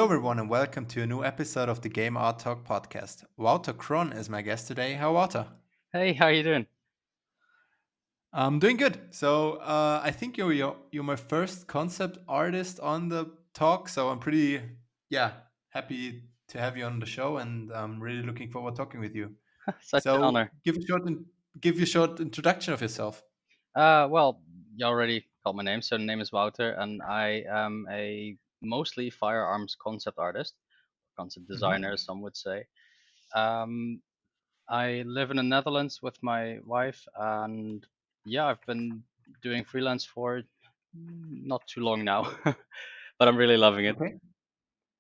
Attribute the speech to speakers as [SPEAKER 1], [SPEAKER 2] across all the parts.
[SPEAKER 1] Hello, everyone, and welcome to a new episode of the Game Art Talk podcast. Wouter Kroon is my guest today. How, Wouter?
[SPEAKER 2] Hey, how you doing?
[SPEAKER 1] I'm doing good. I think you're my first concept artist on the talk. So I'm pretty happy to have you on the show, and I'm really looking forward talking with you.
[SPEAKER 2] Such an
[SPEAKER 1] So
[SPEAKER 2] honor.
[SPEAKER 1] give you a short introduction of yourself.
[SPEAKER 2] Well, you already called my name, so the name is Wouter, and I am a mostly firearms concept artist, concept designer,
[SPEAKER 1] Hmm.
[SPEAKER 2] as some would say. Um, I live in the Netherlands with my wife, and yeah, I've been doing freelance for not too long now, but I'm really loving it.
[SPEAKER 1] Okay.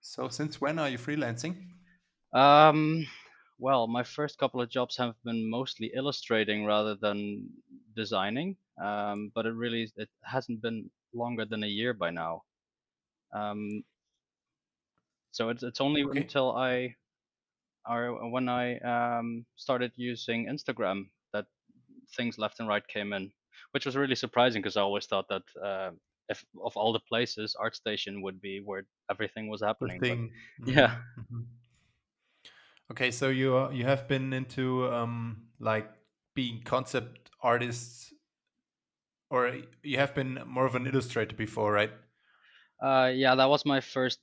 [SPEAKER 1] So since when are you freelancing?
[SPEAKER 2] Um, well, my first couple of jobs have been mostly illustrating rather than designing, but it hasn't been longer than a year by now. Um, so it's only
[SPEAKER 1] Okay.
[SPEAKER 2] until I or when I started using Instagram that things left and right came in, which was really surprising because I always thought that if of all the places, ArtStation would be where everything was
[SPEAKER 1] The
[SPEAKER 2] happening. But
[SPEAKER 1] thing.
[SPEAKER 2] yeah,
[SPEAKER 1] Okay, so you have been into like being concept artists, or you have been more of an illustrator before, right?
[SPEAKER 2] Yeah, that was my first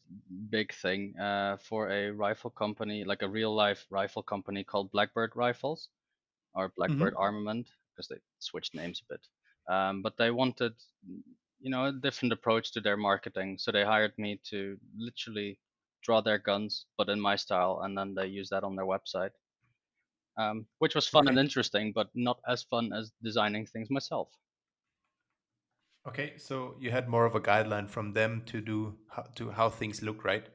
[SPEAKER 2] big thing for a rifle company, like a real life rifle company called Blackbird Rifles or Blackbird
[SPEAKER 1] Hmm.
[SPEAKER 2] Armament, because they switched names a bit. But they wanted, a different approach to their marketing, so they hired me to literally draw their guns, but in my style, and then they use that on their website, which was fun and
[SPEAKER 1] Okay.
[SPEAKER 2] interesting, but not as fun as designing things myself.
[SPEAKER 1] Okay, so you had more of a guideline from them to do how things look, right?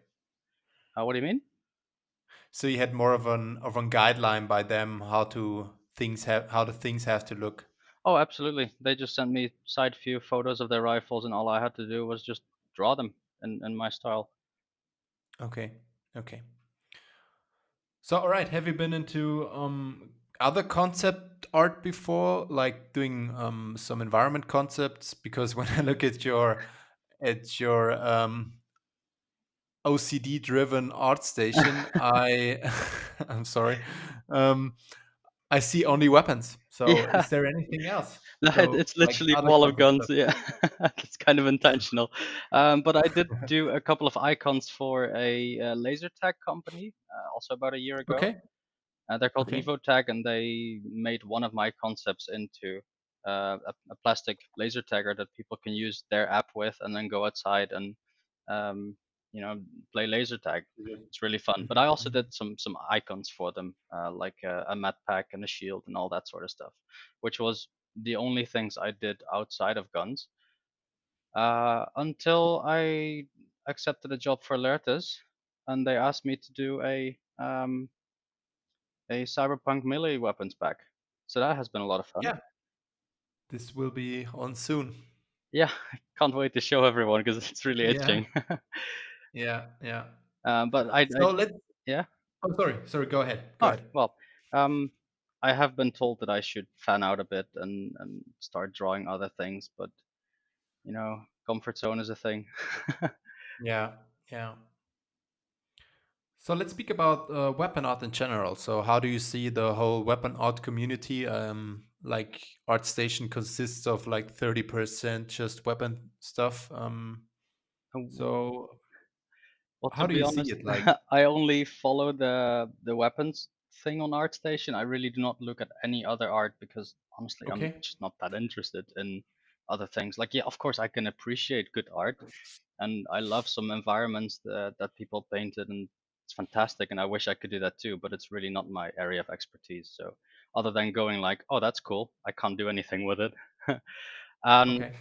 [SPEAKER 2] What do you mean?
[SPEAKER 1] So you had more of an guideline by them how the things have to look.
[SPEAKER 2] Oh, absolutely. They just sent me side view photos of their rifles, and all I had to do was just draw them in my style.
[SPEAKER 1] Okay. Okay. So, all right, have you been into other concept art before, like doing some environment concepts? Because when I look at your OCD driven art station, I I'm sorry, um, I see only weapons. So,
[SPEAKER 2] Yeah,
[SPEAKER 1] is there anything else?
[SPEAKER 2] no,
[SPEAKER 1] So,
[SPEAKER 2] it's
[SPEAKER 1] like
[SPEAKER 2] literally a
[SPEAKER 1] other
[SPEAKER 2] wall of
[SPEAKER 1] concept
[SPEAKER 2] guns.
[SPEAKER 1] stuff.
[SPEAKER 2] Yeah, it's kind of intentional. But I did do a couple of icons for a, laser tag company, also about a year ago.
[SPEAKER 1] Okay.
[SPEAKER 2] They're called
[SPEAKER 1] Okay.
[SPEAKER 2] EvoTag, and they made one of my concepts into a plastic laser tagger that people can use their app with, and then go outside and um, you know play laser tag. It's really fun. But
[SPEAKER 1] Mhm,
[SPEAKER 2] I also
[SPEAKER 1] mhm.
[SPEAKER 2] did some icons for them, like a mat pack and a shield and all that sort of stuff, which was the only things I did outside of guns until I accepted a job for Lertis, and they asked me to do a cyberpunk melee weapons pack. So that has been a lot of fun.
[SPEAKER 1] Yeah, this will be on soon.
[SPEAKER 2] Yeah, I can't wait to show everyone because it's really
[SPEAKER 1] Yeah,
[SPEAKER 2] itching.
[SPEAKER 1] yeah, yeah.
[SPEAKER 2] But
[SPEAKER 1] So let's.
[SPEAKER 2] yeah.
[SPEAKER 1] Oh, sorry. Go ahead. Go
[SPEAKER 2] All right.
[SPEAKER 1] ahead.
[SPEAKER 2] Well, um, I have been told that I should fan out a bit and start drawing other things, but comfort zone is a thing.
[SPEAKER 1] Yeah, yeah. So let's speak about weapon art in general. So how do you see the whole weapon art community? Like ArtStation consists of like 30% just weapon stuff. So
[SPEAKER 2] Well, to
[SPEAKER 1] how do
[SPEAKER 2] be
[SPEAKER 1] you see
[SPEAKER 2] honest,
[SPEAKER 1] it? Like,
[SPEAKER 2] I only follow the weapons thing on ArtStation. I really do not look at any other art because honestly, I'm
[SPEAKER 1] okay,
[SPEAKER 2] just not that interested in other things. Like, yeah, of course, I can appreciate good art, and I love some environments that people painted, and it's fantastic. And I wish I could do that too, but it's really not my area of expertise. So, other than going like, "Oh, that's cool," I can't do anything with it. and
[SPEAKER 1] okay.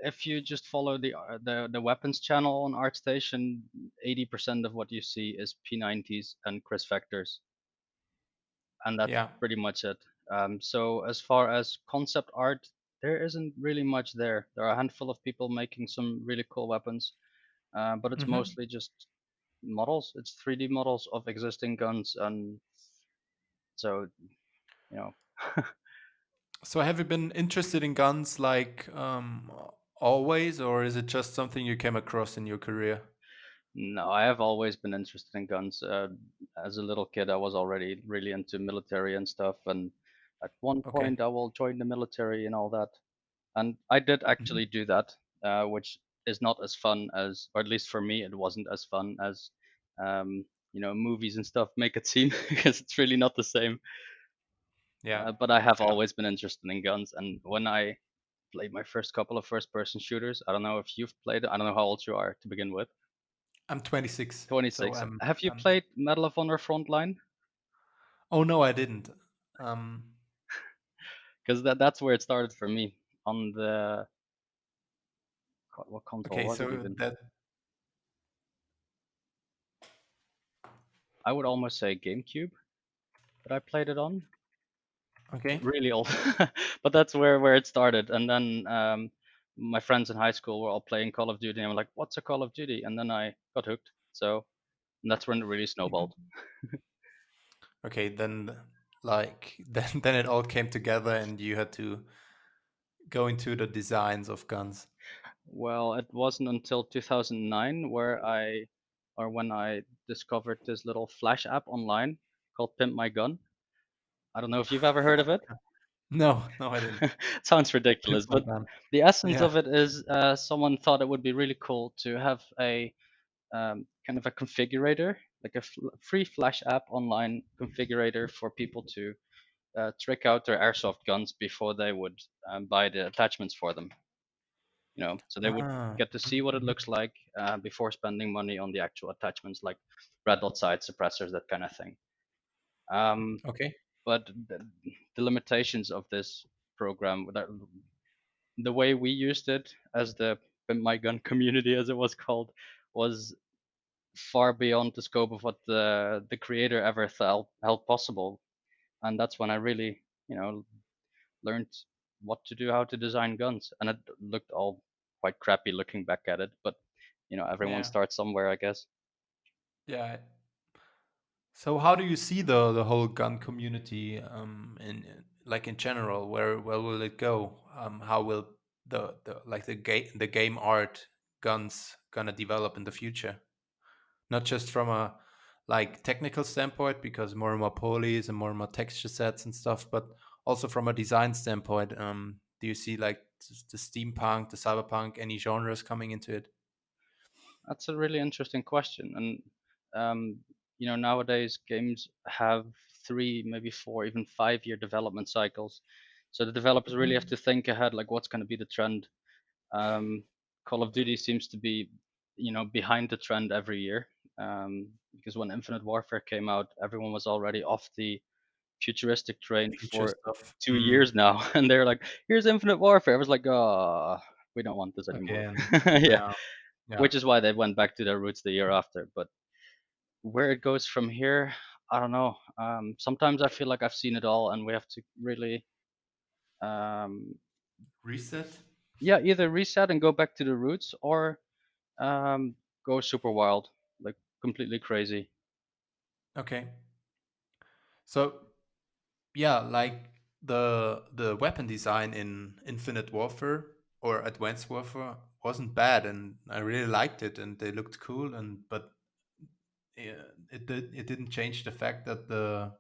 [SPEAKER 2] if you just follow the weapons channel on ArtStation, 80% of what you see is P90s and Chris Vectors, and that's
[SPEAKER 1] Yeah.
[SPEAKER 2] pretty much it. So as far as concept art, there isn't really much there. There are a handful of people making some really cool weapons, but it's
[SPEAKER 1] Hmm.
[SPEAKER 2] mostly just models. It's 3D models of existing guns, and so you know.
[SPEAKER 1] So have you been interested in guns like always, or is it just something you came across in your career?
[SPEAKER 2] No, I have always been interested in guns. As a little kid, I was already really into military and stuff, and at one
[SPEAKER 1] Okay.
[SPEAKER 2] point, I will join the military and all that. And I did
[SPEAKER 1] Mhm.
[SPEAKER 2] actually do that, which is not as fun as, or at least for me, it wasn't as fun as, movies and stuff make it seem, because it's really not the same.
[SPEAKER 1] Yeah.
[SPEAKER 2] But I have
[SPEAKER 1] Yeah.
[SPEAKER 2] always been interested in guns, and when I played my first couple of first-person shooters, I don't know if you've played it. I don't know how old you are to begin with.
[SPEAKER 1] I'm 26, so
[SPEAKER 2] 26.
[SPEAKER 1] I'm
[SPEAKER 2] Have you
[SPEAKER 1] I'm
[SPEAKER 2] played Medal of Honor Frontline?
[SPEAKER 1] Oh no, I didn't. Um
[SPEAKER 2] Because that's where it started for me on the, what console
[SPEAKER 1] okay,
[SPEAKER 2] was it
[SPEAKER 1] so
[SPEAKER 2] even?
[SPEAKER 1] that
[SPEAKER 2] I would almost say GameCube that I played it on.
[SPEAKER 1] okay.
[SPEAKER 2] Really old, but that's where it started. And then my friends in high school were all playing Call of Duty, and I'm like, "What's a Call of Duty?" And then I got hooked. So that's when it really snowballed.
[SPEAKER 1] Mhm. Okay, then like then it all came together and you had to go into the designs of guns.
[SPEAKER 2] Well, it wasn't until 2009 when I discovered this little Flash app online called Pimp My Gun. I don't know if you've ever heard of it.
[SPEAKER 1] No, no, I didn't.
[SPEAKER 2] Sounds
[SPEAKER 1] Pimp
[SPEAKER 2] ridiculous,
[SPEAKER 1] my
[SPEAKER 2] but
[SPEAKER 1] gun.
[SPEAKER 2] the essence
[SPEAKER 1] Yeah.
[SPEAKER 2] of it is someone thought it would be really cool to have a kind of a configurator, like a free Flash app online configurator for people to trick out their airsoft guns before they would buy the attachments for them. So they would
[SPEAKER 1] Ah.
[SPEAKER 2] get to see what it
[SPEAKER 1] Mhm.
[SPEAKER 2] looks like before spending money on the actual attachments, like red dot sight suppressors, that kind of thing. Um,
[SPEAKER 1] Okay.
[SPEAKER 2] but the limitations of this program, the way we used it as the My Gun community, as it was called, was far beyond the scope of what the creator ever held possible. And that's when I really, learned what to do, how to design guns, and it looked all quite crappy looking back at it. But everyone
[SPEAKER 1] Yeah.
[SPEAKER 2] starts somewhere, I guess.
[SPEAKER 1] Yeah. So how do you see the whole gun community in like in general? Where will it go? How will the like the game art guns gonna develop in the future? Not just from a like technical standpoint, because more and more polys and more texture sets and stuff, but also from a design standpoint. Do you see like the steampunk, the cyberpunk, any genres coming into it?
[SPEAKER 2] That's a really interesting question, and nowadays games have 3, maybe 4, even 5-year development cycles. So the developers really have
[SPEAKER 1] Mhm.
[SPEAKER 2] to think ahead, like what's going to be the trend. Um, Call of Duty seems to be, behind the trend every year. Because when Infinite Warfare came out, everyone was already off the futuristic train
[SPEAKER 1] Future
[SPEAKER 2] for
[SPEAKER 1] stuff.
[SPEAKER 2] 2 years now, and they're like, "Here's Infinite Warfare." I was like, "Oh, we don't want this anymore."
[SPEAKER 1] Again.
[SPEAKER 2] Yeah,
[SPEAKER 1] Yeah. Yeah.
[SPEAKER 2] which is why they went back to their roots the year after. But where it goes from here, I don't know. Sometimes I feel like I've seen it all, and we have to really, um,
[SPEAKER 1] Reset.
[SPEAKER 2] yeah, either reset and go back to the roots, or go super wild, like completely crazy.
[SPEAKER 1] Okay. So yeah, like the weapon design in Infinite Warfare or Advanced Warfare wasn't bad, and I really liked it, and they looked cool, and but yeah, it didn't change the fact that the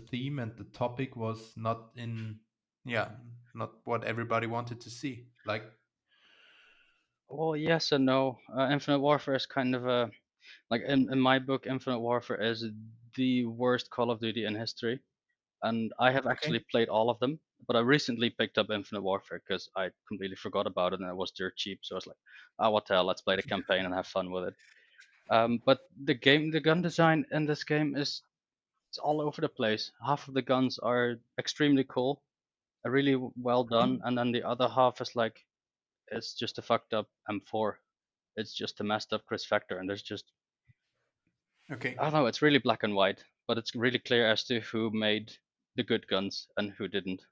[SPEAKER 1] theme and the topic was not in yeah not what everybody wanted to see. Like
[SPEAKER 2] Well, yes and no. Infinite Warfare is kind of a, like, in my book, Infinite Warfare is the worst Call of Duty in history, and I have
[SPEAKER 1] okay,
[SPEAKER 2] actually played all of them. But I recently picked up Infinite Warfare because I completely forgot about it and it was dirt cheap. So I was like, "Ah, what the hell? Let's play the campaign and have fun with it." But the gun design in this game is, it's all over the place. Half of the guns are extremely cool, really well done,
[SPEAKER 1] Mhm.
[SPEAKER 2] and then the other half is like, it's just a fucked up M4. It's just a messed up Chris Factor, and there's just,
[SPEAKER 1] Okay.
[SPEAKER 2] I don't know. It's really black and white, but it's really clear as to who made the good guns and who didn't.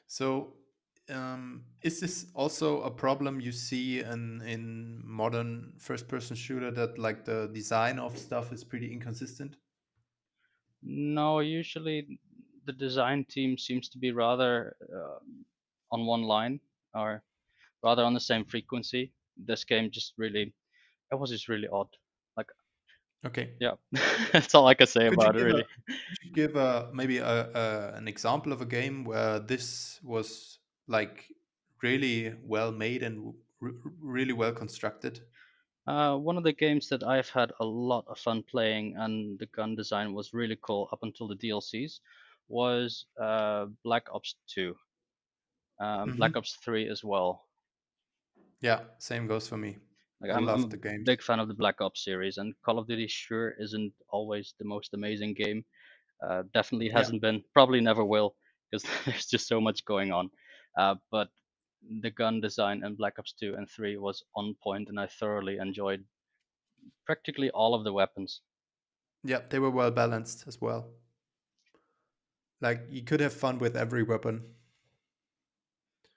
[SPEAKER 1] So, is this also a problem you see in modern first-person shooter that like the design of stuff is pretty inconsistent?
[SPEAKER 2] No, usually the design team seems to be rather on one line, or rather on the same frequency. this game just really, it was just really odd. Like,
[SPEAKER 1] Okay.
[SPEAKER 2] yeah, that's all I can say
[SPEAKER 1] Could you
[SPEAKER 2] about it,
[SPEAKER 1] give a
[SPEAKER 2] really.
[SPEAKER 1] could you give a maybe an example of a game where this was like really well made and really well constructed?
[SPEAKER 2] One of the games that I've had a lot of fun playing, and the gun design was really cool up until the DLCs, was Black Ops 2, Black
[SPEAKER 1] Hmm.
[SPEAKER 2] Ops 3 as well.
[SPEAKER 1] Yeah, same goes for me.
[SPEAKER 2] Like,
[SPEAKER 1] I
[SPEAKER 2] I'm
[SPEAKER 1] love
[SPEAKER 2] a
[SPEAKER 1] the games.
[SPEAKER 2] big fan of the Black Ops series, and Call of Duty sure isn't always the most amazing game. Definitely
[SPEAKER 1] Yeah,
[SPEAKER 2] hasn't been, probably never will, because there's just so much going on. But the gun design in Black Ops 2 and 3 was on point, and I thoroughly enjoyed practically all of the weapons.
[SPEAKER 1] yeah, they were well balanced as well. Like you could have fun with every weapon.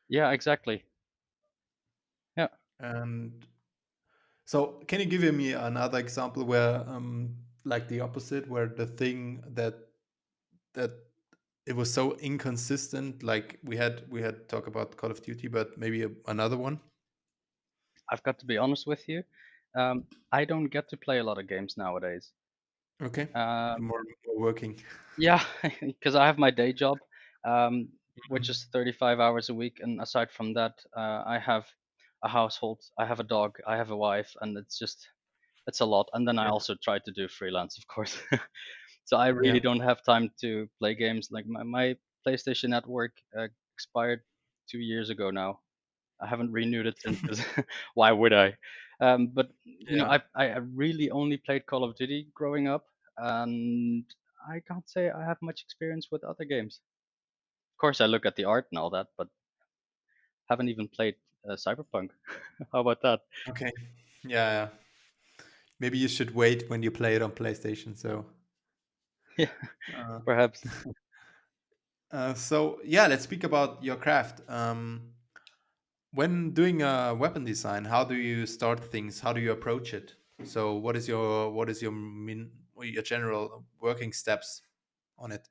[SPEAKER 2] Yeah, exactly. Yeah,
[SPEAKER 1] And so, can you give me another example where, like the opposite, where the thing that it was so inconsistent? Like we had talk about Call of Duty, but maybe another one.
[SPEAKER 2] I've got to be honest with you. I don't get to play a lot of games nowadays.
[SPEAKER 1] Okay,
[SPEAKER 2] Uh,
[SPEAKER 1] more working.
[SPEAKER 2] yeah, because I have my day job, which is
[SPEAKER 1] Mhm.
[SPEAKER 2] 35 hours a week, and aside from that, I have a household, I have a dog, I have a wife, and it's a lot. And then I
[SPEAKER 1] Yeah,
[SPEAKER 2] also try to do freelance, of course. So I really
[SPEAKER 1] yeah,
[SPEAKER 2] don't have time to play games. Like my PlayStation Network expired 2 years ago now. I haven't renewed it since 'cause why would I? But
[SPEAKER 1] yeah.
[SPEAKER 2] I really only played Call of Duty growing up, and I can't say I have much experience with other games. Of course, I look at the art and all that, but haven't even played Cyberpunk. How about that?
[SPEAKER 1] Okay, yeah, yeah. Maybe you should wait when you play it on PlayStation. So,
[SPEAKER 2] Yeah,
[SPEAKER 1] uh,
[SPEAKER 2] perhaps.
[SPEAKER 1] so yeah, let's speak about your craft. When doing a weapon design, how do you start things? How do you approach it? So, what is your your general working steps on it?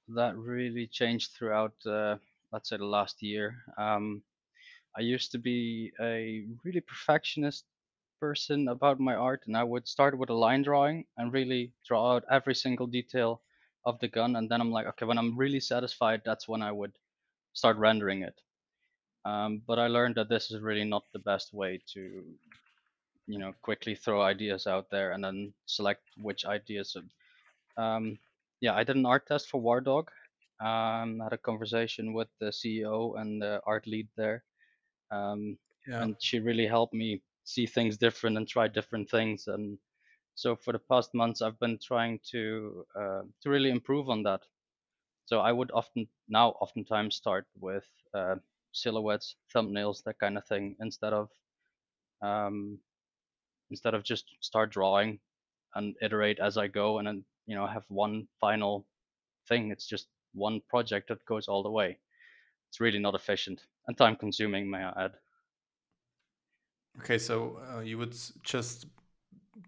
[SPEAKER 2] That really changed throughout, let's say, the last year. I used to be a really perfectionist person about my art, and I would start with a line drawing and really draw out every single detail of the gun. And then I'm like, okay, when I'm really satisfied, that's when I would start rendering it. But I learned that this is really not the best way to, quickly throw ideas out there and then select which ideas. Um, yeah, I did an art test for War Dog. Had a conversation with the CEO and the art lead there, um,
[SPEAKER 1] Yeah,
[SPEAKER 2] and she really helped me see things different and try different things. And so for the past months, I've been trying to really improve on that. So I would oftentimes start with silhouettes, thumbnails, that kind of thing, um, instead of just start drawing and iterate as I go, and then have one final thing. It's just one project that goes all the way. It's really not efficient and time consuming, may I add.
[SPEAKER 1] okay, so you would just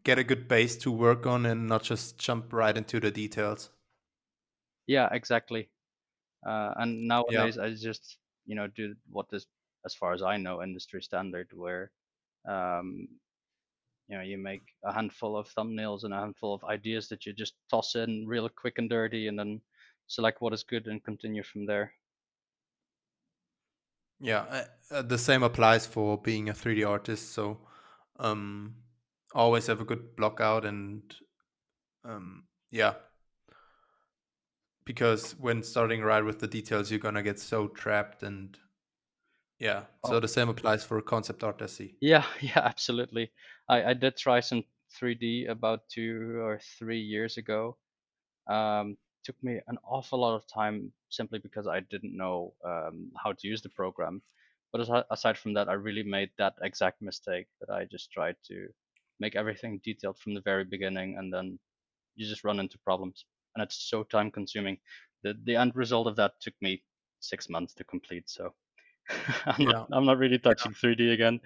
[SPEAKER 1] get a good base to work on and not just jump right into the details.
[SPEAKER 2] Yeah, exactly. And
[SPEAKER 1] Yeah,
[SPEAKER 2] nowadays, I just do what is, as far as I know, industry standard, where um, you make a handful of thumbnails and a handful of ideas that you just toss in real quick and dirty, and then select what is good and continue from there.
[SPEAKER 1] yeah. The same applies for being a 3D artist. So, um, always have a good block out and yeah, because when starting right with the details, you're gonna get so trapped and yeah. So
[SPEAKER 2] Oh,
[SPEAKER 1] the same applies for concept art, I see.
[SPEAKER 2] yeah, yeah, absolutely. I did try some 3D about 2 or 3 years ago. Took me an awful lot of time simply because I didn't know how to use the program. But aside from that, I really made that exact mistake that I just tried to make everything detailed from the very beginning, and then you just run into problems, and it's so time consuming. The end result of that took me 6 months to complete. So
[SPEAKER 1] Yeah.
[SPEAKER 2] I'm not really touching 3D again.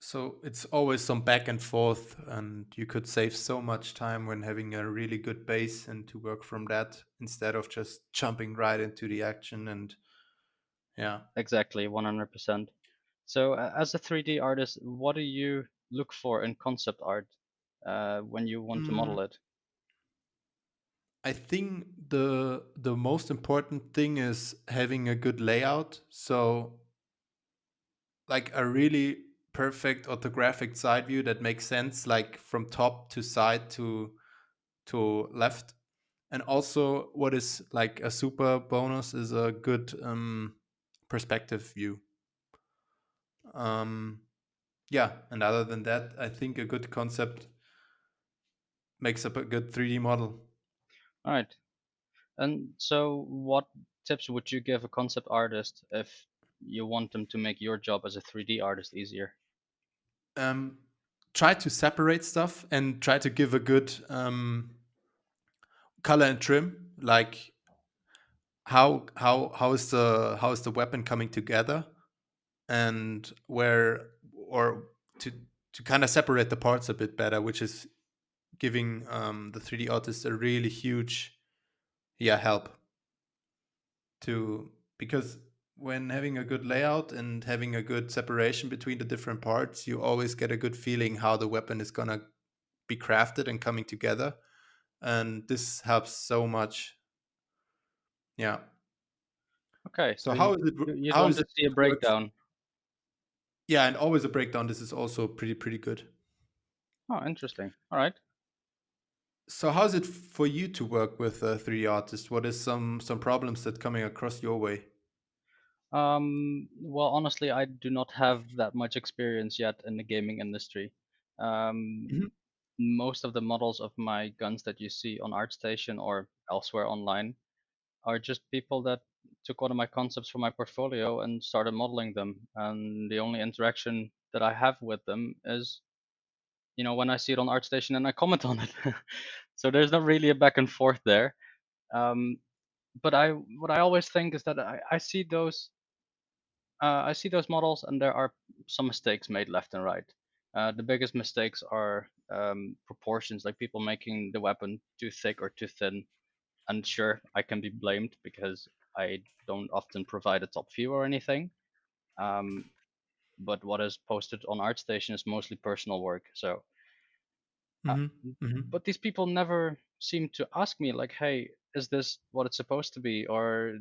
[SPEAKER 1] So it's always some back and forth, and you could save so much time when having a really good base and to work from that instead of just jumping right into the action. And yeah,
[SPEAKER 2] Exactly, 100%. So, as a 3D artist, what do you look for in concept art when you want to
[SPEAKER 1] Mm,
[SPEAKER 2] model it?
[SPEAKER 1] I think the most important thing is having a good layout. So like a really perfect orthographic side view that makes sense, like from top to side to left. And also, what is like a super bonus is a good perspective view. Um, yeah, and other than that, I think a good concept makes up a good 3D model.
[SPEAKER 2] All right. And so, what tips would you give a concept artist if you want them to make your job as a 3D artist easier?
[SPEAKER 1] Um, Try to separate stuff and try to give a good color and trim. Like how is the weapon coming together, and where or to kind of separate the parts a bit better, which is giving the 3D artist a really huge help to because when having a good layout and having a good separation between the different parts, you always get a good feeling how the weapon is gonna be crafted and coming together, and this helps so much. Yeah.
[SPEAKER 2] Okay, so
[SPEAKER 1] So how is it?
[SPEAKER 2] you'd
[SPEAKER 1] How
[SPEAKER 2] want
[SPEAKER 1] is
[SPEAKER 2] to
[SPEAKER 1] it
[SPEAKER 2] see a
[SPEAKER 1] work?
[SPEAKER 2] breakdown.
[SPEAKER 1] Yeah, and always a breakdown. This is also pretty good.
[SPEAKER 2] Oh, interesting. All right.
[SPEAKER 1] So how's it for you to work with a 3D artist? What is some problems that coming across your way?
[SPEAKER 2] Well, honestly, I do not have that much experience yet in the gaming industry.
[SPEAKER 1] Mhm.
[SPEAKER 2] Most of the models of my guns that you see on ArtStation or elsewhere online are just people that took one of my concepts from my portfolio and started modeling them. And the only interaction that I have with them is, when I see it on ArtStation and I comment on it. So there's not really a back and forth there. Um, but what I always think is that I see those models, and there are some mistakes made left and right. The biggest mistakes are proportions, like people making the weapon too thick or too thin. And sure, I can be blamed because I don't often provide a top view or anything. Um, but what is posted on ArtStation is mostly personal work. So, uh,
[SPEAKER 1] Mhm. Mhm.
[SPEAKER 2] but these people never seem to ask me like, "Hey, is this what it's supposed to be?" Or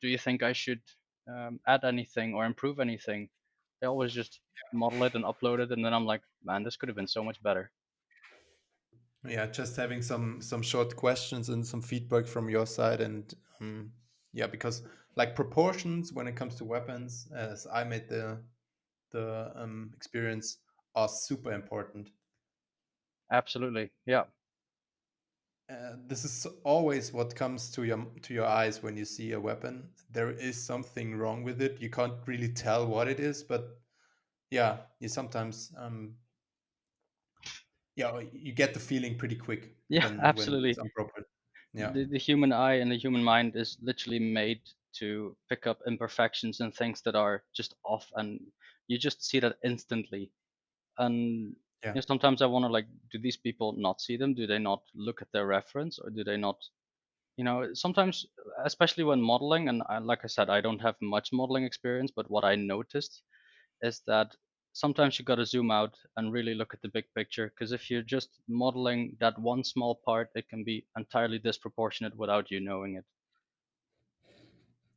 [SPEAKER 2] do you think I should add anything or improve anything? They always just model it and upload it, and then I'm like, man, this could have been so much better.
[SPEAKER 1] Yeah, just having some short questions and some feedback from your side, and yeah, because like proportions when it comes to weapons, as I made the experience, are super important.
[SPEAKER 2] Absolutely, yeah,
[SPEAKER 1] This is always what comes to your eyes when you see a weapon. There is something wrong with it. You can't really tell what it is, but yeah, you sometimes you get the feeling pretty quick
[SPEAKER 2] yeah,
[SPEAKER 1] when it's
[SPEAKER 2] absolutely.
[SPEAKER 1] improper. Yeah,
[SPEAKER 2] The human eye and the human mind is literally made to pick up imperfections and things that are just off, and you just see that instantly. And
[SPEAKER 1] yeah,
[SPEAKER 2] sometimes I wonder, like, do these people not see them? Do they not look at their reference, or do they not? Sometimes, especially when modeling, and like I said, I don't have much modeling experience, but what I noticed is that sometimes you got to zoom out and really look at the big picture, because if you're just modeling that one small part, it can be entirely disproportionate without you knowing it.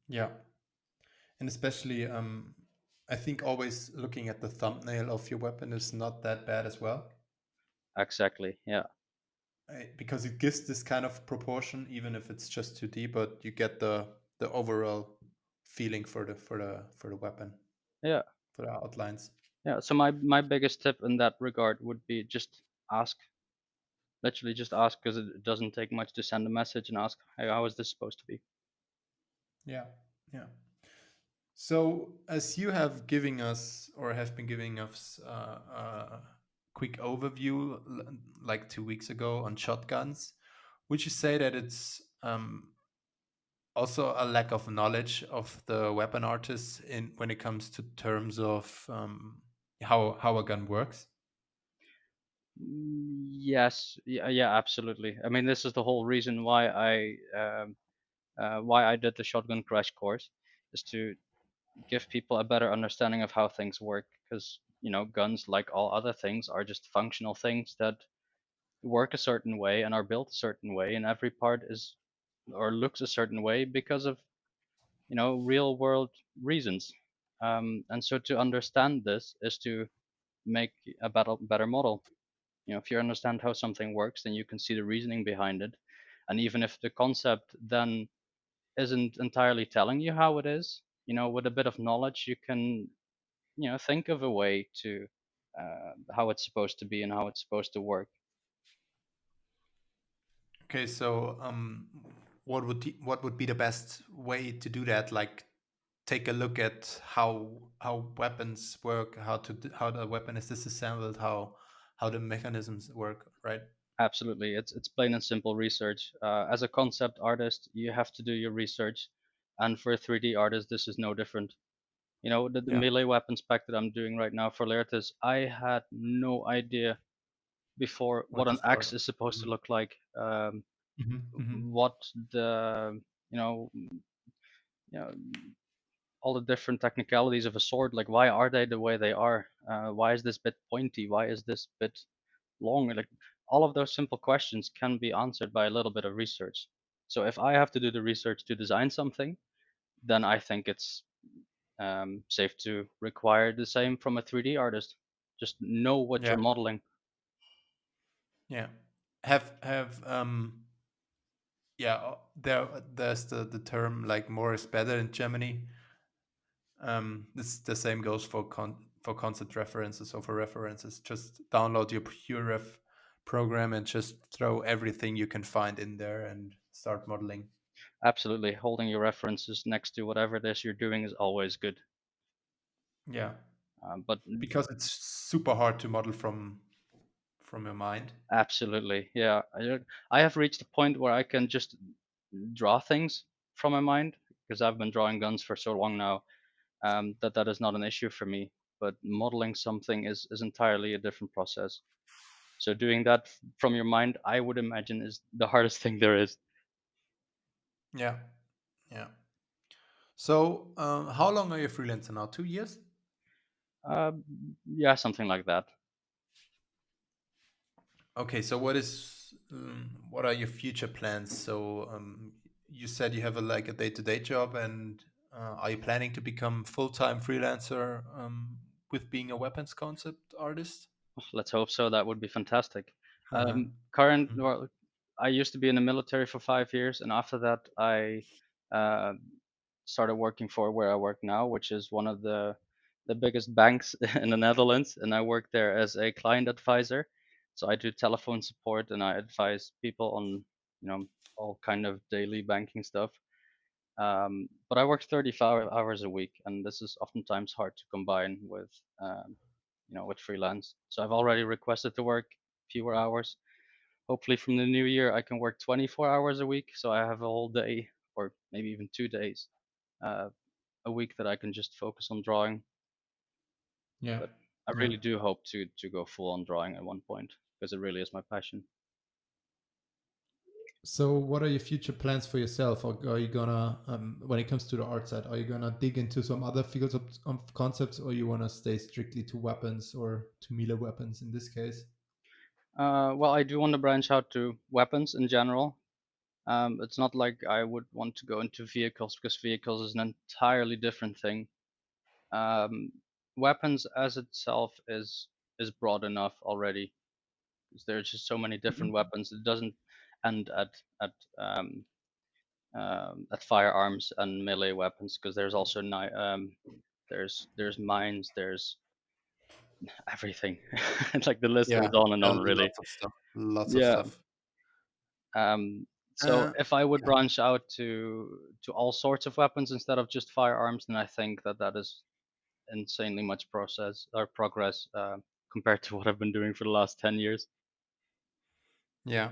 [SPEAKER 1] yeah. And especially, I think always looking at the thumbnail of your weapon is not that bad as well,
[SPEAKER 2] Exactly. Yeah.
[SPEAKER 1] because it gives this kind of proportion, even if it's just 2D, but you get the overall feeling for the weapon,
[SPEAKER 2] Yeah.
[SPEAKER 1] for the outlines.
[SPEAKER 2] Yeah. So my biggest tip in that regard would be just ask. Literally, just ask, because it doesn't take much to send a message and ask, "Hey, how is this supposed to be?"
[SPEAKER 1] Yeah, yeah. So, as you have giving us or have been giving us a quick overview like 2 weeks ago on shotguns, would you say that it's also a lack of knowledge of the weapon artists in when it comes to terms of how a gun works?
[SPEAKER 2] Yes. Yeah. Yeah. Absolutely. I mean, this is the whole reason why I did the shotgun crash course, is to give people a better understanding of how things work, because guns, like all other things, are just functional things that work a certain way and are built a certain way, and every part is or looks a certain way because of real world reasons. And so to understand this is to make a better model. If you understand how something works, then you can see the reasoning behind it. And even if the concept then isn't entirely telling you how it is, with a bit of knowledge, you can, think of a way to how it's supposed to be and how it's supposed to work.
[SPEAKER 1] Okay, so what would be the best way to do that? Like, take a look at how weapons work, how the weapon is disassembled, how the mechanisms work, right?
[SPEAKER 2] Absolutely, it's plain and simple research. As a concept artist, you have to do your research, and for a 3D artist, this is no different. The
[SPEAKER 1] Yeah.
[SPEAKER 2] melee weapon spec that I'm doing right now for Laertes, I had no idea before
[SPEAKER 1] What
[SPEAKER 2] what
[SPEAKER 1] to
[SPEAKER 2] an axe
[SPEAKER 1] start?
[SPEAKER 2] is supposed to
[SPEAKER 1] Mhm.
[SPEAKER 2] look like,
[SPEAKER 1] Mhm.
[SPEAKER 2] what the you know you know all the different technicalities of a sword, like why are they the way they are, why is this bit pointy, why is this bit long, like all of those simple questions can be answered by a little bit of research. So if I have to do the research to design something, then I think it's safe to require the same from a 3D artist. Just know what
[SPEAKER 1] Yeah.
[SPEAKER 2] you're modeling.
[SPEAKER 1] Yeah. Have yeah, there's the term like more is better in Germany. This the same goes for for concept references or for references. Just download your PureRef program and just throw everything you can find in there and start modeling.
[SPEAKER 2] Absolutely, holding your references next to whatever it is you're doing is always good.
[SPEAKER 1] Yeah,
[SPEAKER 2] But
[SPEAKER 1] because it's super hard to model from your mind.
[SPEAKER 2] absolutely, yeah, I have reached a point where I can just draw things from my mind, because I've been drawing guns for so long now, that is not an issue for me. But modeling something is entirely a different process. So doing that from your mind, I would imagine, is the hardest thing there is.
[SPEAKER 1] Yeah, yeah. So, how long are you freelancer now? 2 years?
[SPEAKER 2] Uh, yeah, something like that.
[SPEAKER 1] Okay, so what are your future plans? So, you said you have like a day-to-day job, and are you planning to become full-time freelancer with being a weapons concept artist?
[SPEAKER 2] Let's hope so. That would be fantastic.
[SPEAKER 1] Uh-huh.
[SPEAKER 2] Current,
[SPEAKER 1] Mhm.
[SPEAKER 2] well, I used to be in the military for 5 years, and after that, I uh, started working for where I work now, which is one of the biggest banks in the Netherlands, and I work there as a client advisor. So I do telephone support and I advise people on all kind of daily banking stuff. But I work 35 hours a week, and this is oftentimes hard to combine with with freelance. So I've already requested to work fewer hours. Hopefully, from the new year, I can work 24 hours a week, so I have a whole day, or maybe even 2 days, uh, a week that I can just focus on drawing.
[SPEAKER 1] Yeah,
[SPEAKER 2] But I
[SPEAKER 1] yeah.
[SPEAKER 2] really do hope to go full on drawing at one point, because it really is my passion.
[SPEAKER 1] So, what are your future plans for yourself? Or are you gonna, when it comes to the art side, are you gonna dig into some other fields of concepts, or you wanna stay strictly to weapons or to melee weapons in this case?
[SPEAKER 2] Well, I do want to branch out to weapons in general. It's not like I would want to go into vehicles, because vehicles is an entirely different thing. Um, Weapons as itself is broad enough already. 'Cause there's just so many different
[SPEAKER 1] Mhm.
[SPEAKER 2] weapons. It doesn't end at firearms and melee weapons, because there's also there's mines, there's everything. Like the list
[SPEAKER 1] Yeah,
[SPEAKER 2] goes on and on, really.
[SPEAKER 1] lots of stuff. Lots of
[SPEAKER 2] Yeah.
[SPEAKER 1] stuff.
[SPEAKER 2] So
[SPEAKER 1] Uh,
[SPEAKER 2] if I would
[SPEAKER 1] yeah,
[SPEAKER 2] branch out to all sorts of weapons instead of just firearms, then I think that is insanely much process or progress, compared to what I've been doing for the last 10 years.
[SPEAKER 1] yeah.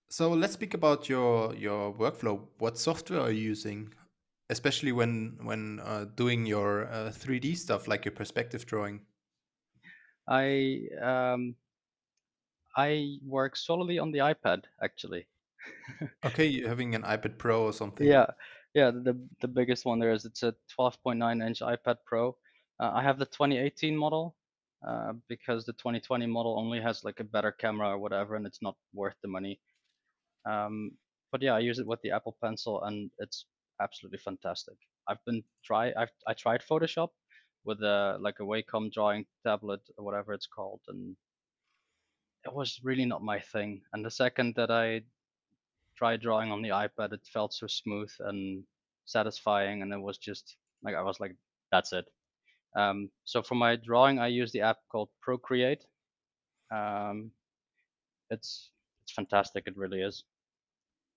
[SPEAKER 1] So let's speak about your workflow. What software are you using, especially when doing your 3D stuff like your perspective drawing?
[SPEAKER 2] I I work solely on the iPad, actually.
[SPEAKER 1] Okay, you're having an iPad Pro or something.
[SPEAKER 2] Yeah, Yeah, the biggest one there is it's a 12.9-inch iPad Pro. I have the 2018 model because the 2020 model only has like a better camera or whatever, and it's not worth the money. But yeah, I use it with the Apple Pencil, and it's absolutely fantastic. I tried Photoshop with a like a Wacom drawing tablet or whatever it's called, and it was really not my thing. And the second that I tried drawing on the iPad, it felt so smooth and satisfying, and it was just like I was like, that's it. So for my drawing, I use the app called Procreate. Um, it's fantastic. It really is.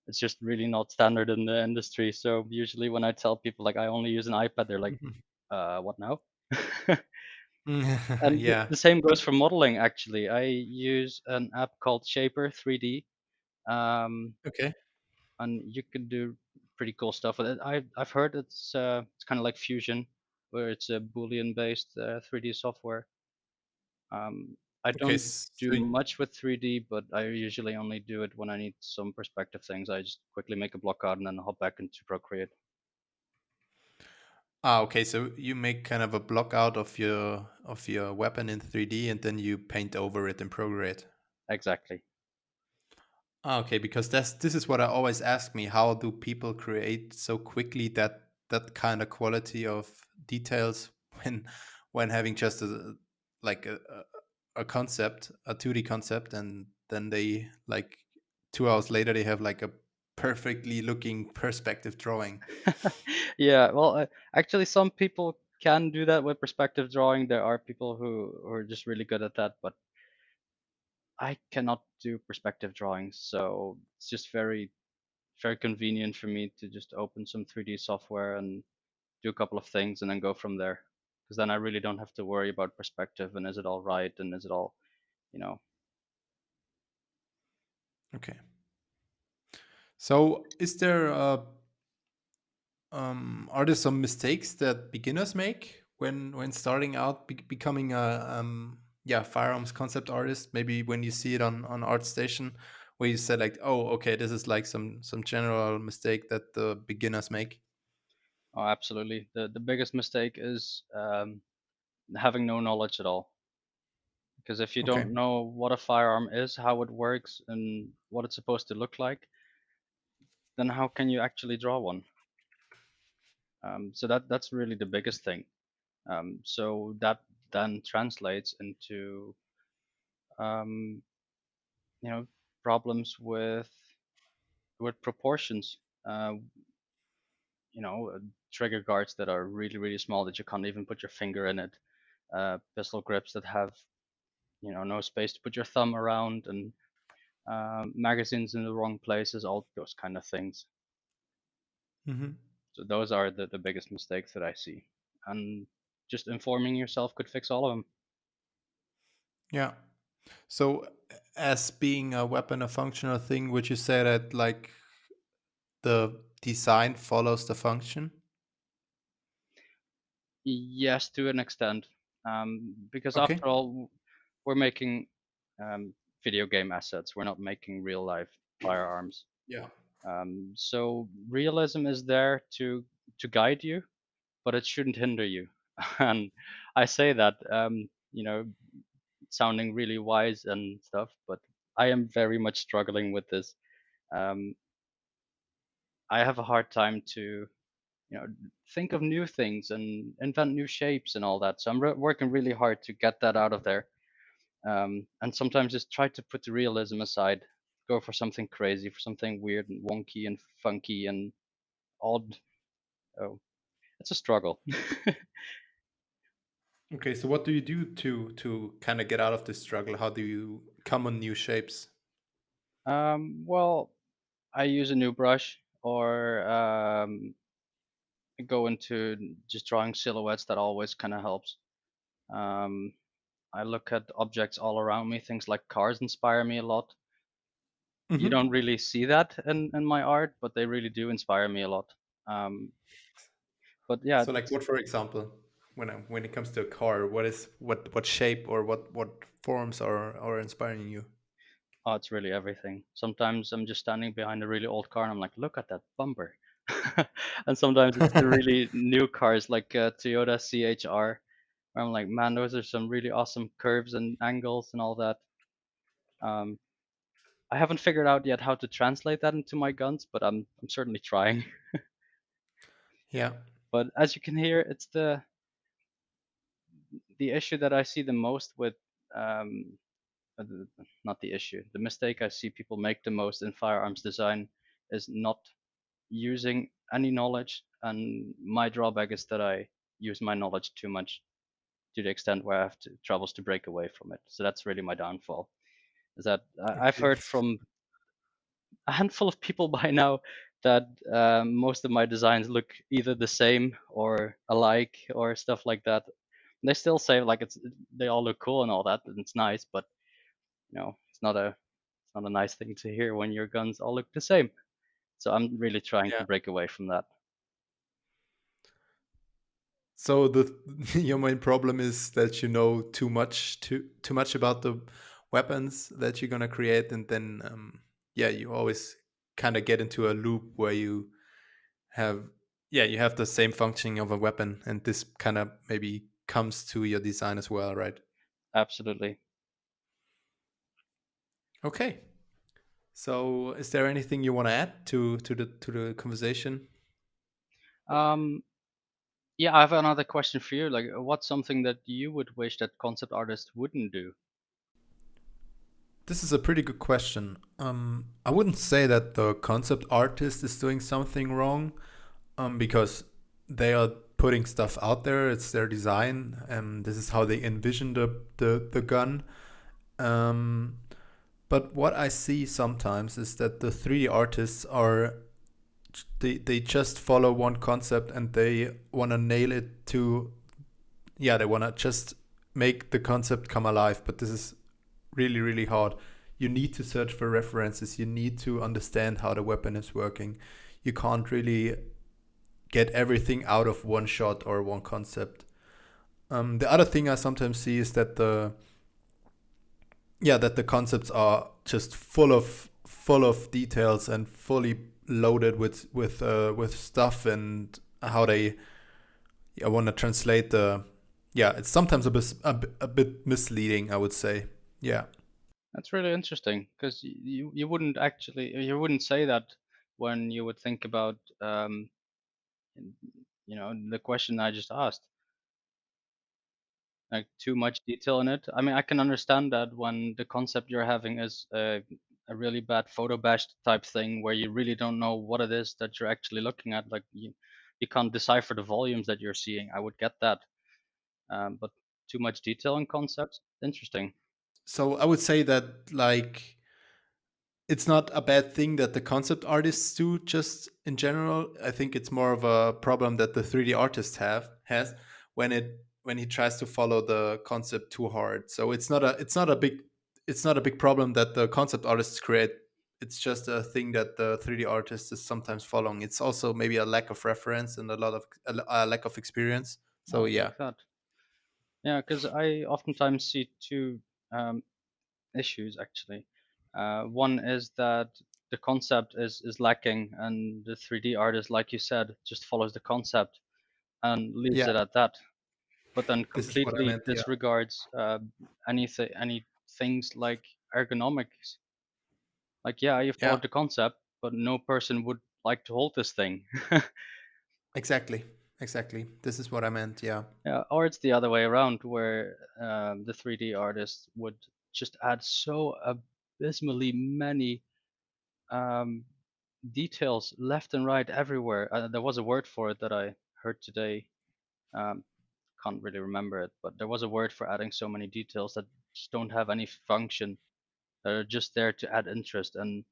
[SPEAKER 2] It's just really not standard in the industry. So usually when I tell people like I only use an iPad, they're like,
[SPEAKER 1] Mhm.
[SPEAKER 2] what now? And
[SPEAKER 1] Yeah.
[SPEAKER 2] the same
[SPEAKER 1] But
[SPEAKER 2] goes for modeling. Actually, I use an app called Shaper 3D. Um,
[SPEAKER 1] okay.
[SPEAKER 2] and you can do pretty cool stuff with it. I've heard it's kind of like Fusion, where it's a Boolean based 3D software. I
[SPEAKER 1] Okay.
[SPEAKER 2] don't do
[SPEAKER 1] So
[SPEAKER 2] much with 3D, but I usually only do it when I need some perspective things. I just quickly make a block out and then hop back into Procreate.
[SPEAKER 1] okay. So you make kind of a block out of your weapon in 3D, and then you paint over it in Prograde.
[SPEAKER 2] Exactly.
[SPEAKER 1] Okay, because this is what I always ask me: how do people create so quickly that kind of quality of details when having just a like a concept, a 2D concept, and then they like 2 hours later they have like a perfectly looking perspective drawing.
[SPEAKER 2] Yeah, well, actually, some people can do that with perspective drawing. There are people who are just really good at that, but I cannot do perspective drawing, so it's just very convenient for me to just open some 3D software and do a couple of things and then go from there. Because then I really don't have to worry about perspective and is it all right and is it all, you know.
[SPEAKER 1] Okay. So is there are there some mistakes that beginners make when starting out becoming a yeah, firearms concept artist? Maybe when you see it on ArtStation, where you say like, oh, okay, this is like some general mistake that the beginners make.
[SPEAKER 2] Oh, absolutely. The biggest mistake is having no knowledge at all. Because if you
[SPEAKER 1] Okay.
[SPEAKER 2] don't know what a firearm is, how it works, and what it's supposed to look like, then how can you actually draw one? So that's really the biggest thing. So that then translates into um, you know problems with proportions. Uh, trigger guards that are really really small that you can't even put your finger in it. Pistol grips that have no space to put your thumb around, and magazines in the wrong places. All those kind of things.
[SPEAKER 1] Hmm.
[SPEAKER 2] So those are the biggest mistakes that I see, and just informing yourself could fix all of them.
[SPEAKER 1] Yeah. So as being a weapon, a functional thing, would you say that like the design follows the function?
[SPEAKER 2] Yes, to an extent, because
[SPEAKER 1] Okay.
[SPEAKER 2] after all, we're making video game assets. We're not making real life firearms.
[SPEAKER 1] Yeah.
[SPEAKER 2] So realism is there to guide you, but it shouldn't hinder you. And I say that, sounding really wise and stuff, but I am very much struggling with this. Um, I have a hard time to think of new things and invent new shapes and all that. So I'm working really hard to get that out of there. And sometimes just try to put the realism aside, go for something crazy, for something weird and wonky and funky and odd. Oh, it's a struggle.
[SPEAKER 1] Okay, so what do you do to kind of get out of this struggle? How do you come on new shapes?
[SPEAKER 2] Well, I use a new brush or go into just drawing silhouettes. That always kind of helps. Um, I look at objects all around me. Things like cars inspire me a lot. You
[SPEAKER 1] Hmm.
[SPEAKER 2] don't really see that in my art, but they really do inspire me a lot. Um, but yeah,
[SPEAKER 1] So, like, what, for example, when it comes to a car, what shape or what forms are inspiring you?
[SPEAKER 2] oh, it's really everything. Sometimes I'm just standing behind a really old car and I'm like, look at that bumper. And sometimes it's the really new cars like Toyota CHR. Where I'm like, man, those are some really awesome curves and angles and all that. Um, I haven't figured out yet how to translate that into my guns, but I'm certainly trying.
[SPEAKER 1] Yeah.
[SPEAKER 2] But as you can hear, it's the issue that I see the most with um, not the issue, the mistake I see people make the most in firearms design is not using any knowledge, and my drawback is that I use my knowledge too much to the extent where I have to troubles to break away from it. So that's really my downfall. Is that I've
[SPEAKER 1] Okay.
[SPEAKER 2] heard from a handful of people by now that most of my designs look either the same or alike or stuff like that. They still say like they all look cool and all that, and it's nice, but it's not a nice thing to hear when your guns all look the same. So I'm really trying to
[SPEAKER 1] Yeah.
[SPEAKER 2] break away from that.
[SPEAKER 1] So the your main problem is that you know too much about the weapons that you're gonna create, and then yeah, you always kind of get into a loop where you have yeah you have the same functioning of a weapon, and this kind of maybe comes to your design as well, right?
[SPEAKER 2] Absolutely.
[SPEAKER 1] Okay. So is there anything you want to add to the conversation?
[SPEAKER 2] Um, yeah, I have another question for you. Like, what's something that you would wish that concept artists wouldn't do?
[SPEAKER 1] This is a pretty good question. I wouldn't say that the concept artist is doing something wrong, because they are putting stuff out there. It's their design, and this is how they envision the gun. Um, but what I see sometimes is that the 3D artists are they just follow one concept and they want to nail it to yeah they want to just make the concept come alive. But this is really hard. You need to search for references. You need to understand how the weapon is working. You can't really get everything out of one shot or one concept. The other thing I sometimes see is that the concepts are just full of details and fully loaded with stuff, and how they want to translate the yeah it's sometimes a bit misleading, I would say. Yeah.
[SPEAKER 2] That's really interesting because you wouldn't say that when you would think about the question I just asked, like too much detail in it. I mean, I can understand that when the concept you're having is a really bad photo bash type thing where you really don't know what it is that you're actually looking at. Like you can't decipher the volumes that you're seeing. I would get that, but too much detail in concepts, interesting.
[SPEAKER 1] So I would say that like it's not a bad thing that the concept artists do just in general. I think it's more of a problem that the 3D artist have has when he tries to follow the concept too hard. So it's not a big problem that the concept artists create. It's just a thing that the 3D artist is sometimes following. It's also maybe a lack of reference and a lack of experience. So
[SPEAKER 2] Oh,
[SPEAKER 1] yeah.
[SPEAKER 2] like that. Yeah, because I oftentimes see two um, issues actually. One is that the concept is lacking, and the 3D artist, like you said, just follows the concept and leaves
[SPEAKER 1] Yeah,
[SPEAKER 2] it at that. But then
[SPEAKER 1] this is what I
[SPEAKER 2] completely
[SPEAKER 1] meant. Yeah.
[SPEAKER 2] disregards any things like ergonomics. Like, yeah, you
[SPEAKER 1] Yeah.
[SPEAKER 2] followed the concept, but no person would like to hold this thing.
[SPEAKER 1] Exactly. Exactly. This is what I meant. Yeah.
[SPEAKER 2] Yeah, or it's the other way around, where the 3D artist would just add so abysmally many um, details left and right everywhere. There was a word for it that I heard today. Um, can't really remember it, but there was a word for adding so many details that just don't have any function. They're just there to add interest, and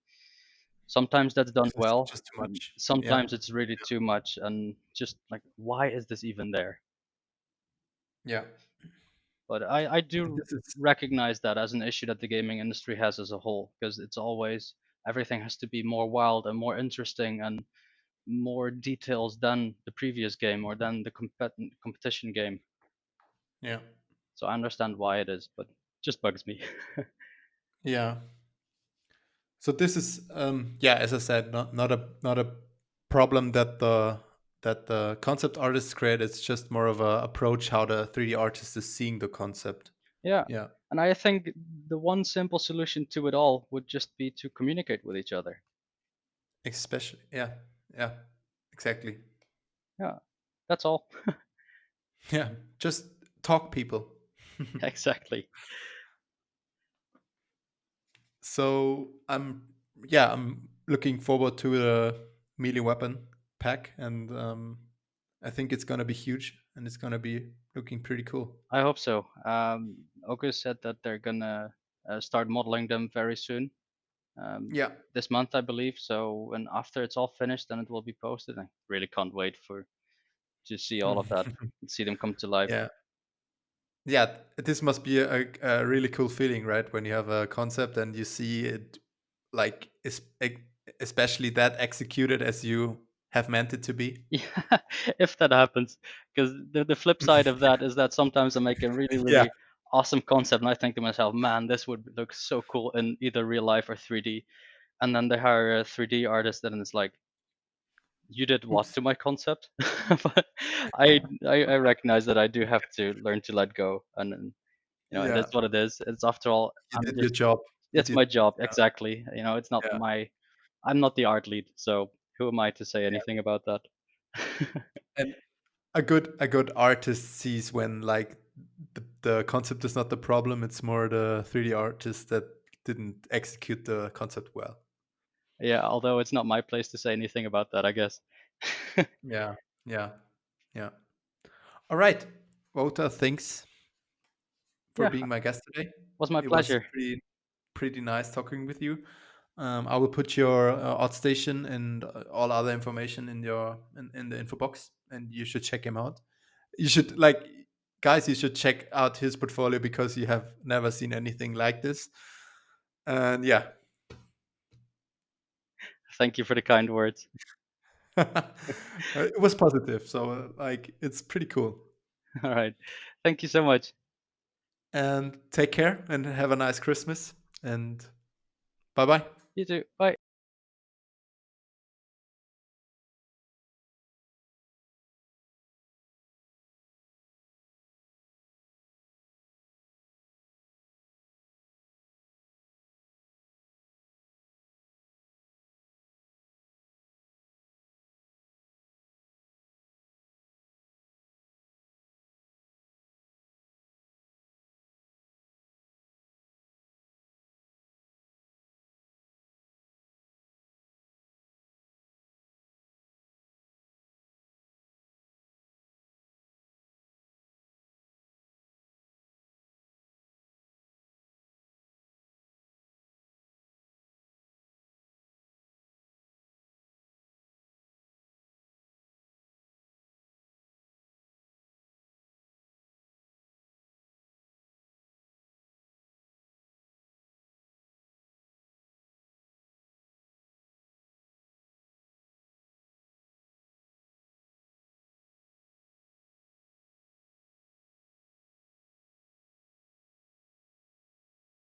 [SPEAKER 2] sometimes that's done
[SPEAKER 1] This is
[SPEAKER 2] well.
[SPEAKER 1] just too much. Yeah.
[SPEAKER 2] Sometimes it's really too much, and just like, why is this even there?
[SPEAKER 1] Yeah.
[SPEAKER 2] But I do
[SPEAKER 1] This is
[SPEAKER 2] recognize that as an issue that the gaming industry has as a whole, because it's always everything has to be more wild and more interesting and more details than the previous game or than the competition game.
[SPEAKER 1] yeah.
[SPEAKER 2] So I understand why it is, but it just bugs me.
[SPEAKER 1] Yeah. So this is yeah, as I said, not a problem that the concept artists create. It's just more of a approach how the 3D artist is seeing the concept.
[SPEAKER 2] Yeah.
[SPEAKER 1] Yeah,
[SPEAKER 2] And I think the one simple solution to it all would just be to communicate with each other.
[SPEAKER 1] especially. Yeah, yeah, exactly.
[SPEAKER 2] Yeah. That's all.
[SPEAKER 1] Yeah, just talk people.
[SPEAKER 2] Exactly.
[SPEAKER 1] So I'm looking forward to the melee weapon pack, and I think it's gonna be huge, and it's gonna be looking pretty cool.
[SPEAKER 2] I hope so. Oku said that they're gonna start modeling them very soon,
[SPEAKER 1] Yeah.
[SPEAKER 2] this month, I believe. So, and after it's all finished, then it will be posted. I really can't wait for to see all of that and see them come to life.
[SPEAKER 1] Yeah. Yeah, this must be a really cool feeling, right? When you have a concept and you see it, like especially that executed as you have meant it to be.
[SPEAKER 2] Yeah, if that happens, because the flip side of that is that sometimes I make a really
[SPEAKER 1] Yeah.
[SPEAKER 2] really awesome concept, and I think to myself, man, this would look so cool in either real life or 3D. And then they hire a 3D artist, and it's like, you did what
[SPEAKER 1] Oops.
[SPEAKER 2] to my concept? But I recognize that I do have to learn to let go, and then, it is
[SPEAKER 1] Yeah,
[SPEAKER 2] what it is. It's after all,
[SPEAKER 1] you
[SPEAKER 2] I'm
[SPEAKER 1] did your
[SPEAKER 2] just
[SPEAKER 1] job. You
[SPEAKER 2] it's
[SPEAKER 1] did.
[SPEAKER 2] my job
[SPEAKER 1] Yeah,
[SPEAKER 2] exactly. It's not
[SPEAKER 1] yeah,
[SPEAKER 2] my I'm not the art lead, so who am I to say
[SPEAKER 1] yeah.
[SPEAKER 2] anything about that?
[SPEAKER 1] And a good artist sees when like the concept is not the problem. It's more the 3D artist that didn't execute the concept well.
[SPEAKER 2] Yeah, although it's not my place to say anything about that, I guess.
[SPEAKER 1] Yeah, yeah, yeah. All right, Wouter. Thanks for
[SPEAKER 2] Yeah,
[SPEAKER 1] being my guest today.
[SPEAKER 2] was my
[SPEAKER 1] It was
[SPEAKER 2] pleasure.
[SPEAKER 1] pretty nice talking with you. I will put your art station and all other information in the info box, and you should check him out. You should like guys. You should check out his portfolio because you have never seen anything like this. And yeah,
[SPEAKER 2] Thank you for the kind words.
[SPEAKER 1] it was positive. So like it's pretty cool.
[SPEAKER 2] All right. Thank you so much.
[SPEAKER 1] And take care and have a nice Christmas. And bye bye.
[SPEAKER 2] You too. Bye.